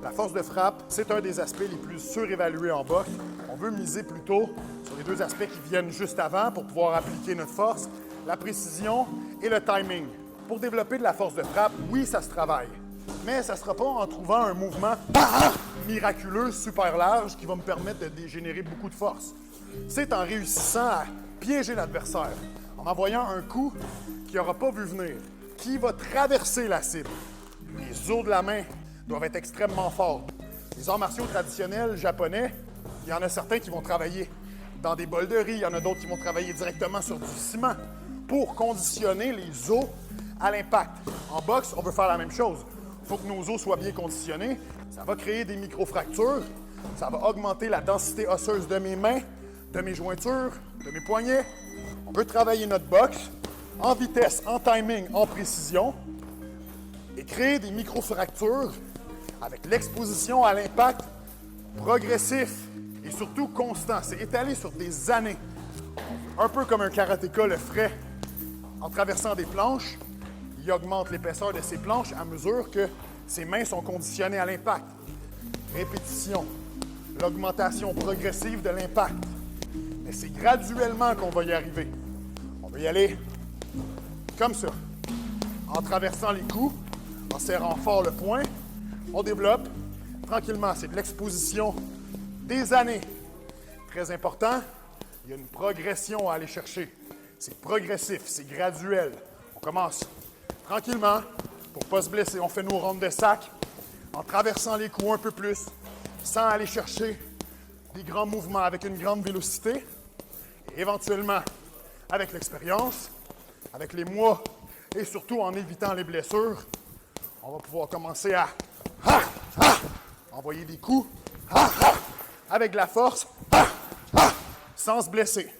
La force de frappe, c'est un des aspects les plus surévalués en boxe. On veut miser plutôt sur les deux aspects qui viennent juste avant pour pouvoir appliquer notre force, la précision et le timing. Pour développer de la force de frappe, oui, ça se travaille, mais ça ne sera pas en trouvant un mouvement miraculeux, super large, qui va me permettre de générer beaucoup de force. C'est en réussissant à piéger l'adversaire, en envoyant un coup qu'il n'aura pas vu venir, qui va traverser la cible. Les os de la main doivent être extrêmement forts. Les arts martiaux traditionnels japonais, il y en a certains qui vont travailler dans des bols de riz, il y en a d'autres qui vont travailler directement sur du ciment pour conditionner les os à l'impact. En boxe, on veut faire la même chose. Il faut que nos os soient bien conditionnés. Ça va créer des microfractures, ça va augmenter la densité osseuse de mes mains, de mes jointures, de mes poignets. On peut travailler notre boxe en vitesse, en timing, en précision et créer des microfractures avec l'exposition à l'impact progressif et surtout constant. C'est étalé sur des années. Un peu comme un karatéka le ferait en traversant des planches. Il augmente l'épaisseur de ses planches à mesure que ses mains sont conditionnées à l'impact. Répétition, l'augmentation progressive de l'impact. Mais c'est graduellement qu'on va y arriver. On va y aller comme ça, en traversant les coups, en serrant fort le poing. On développe tranquillement. C'est de l'exposition des années. Très important, il y a une progression à aller chercher. C'est progressif, c'est graduel. On commence tranquillement pour ne pas se blesser. On fait nos rondes de sac en traversant les coups un peu plus, sans aller chercher des grands mouvements avec une grande vélocité. Et éventuellement, avec l'expérience, avec les mois et surtout en évitant les blessures, on va pouvoir commencer à envoyer des coups avec de la force sans se blesser.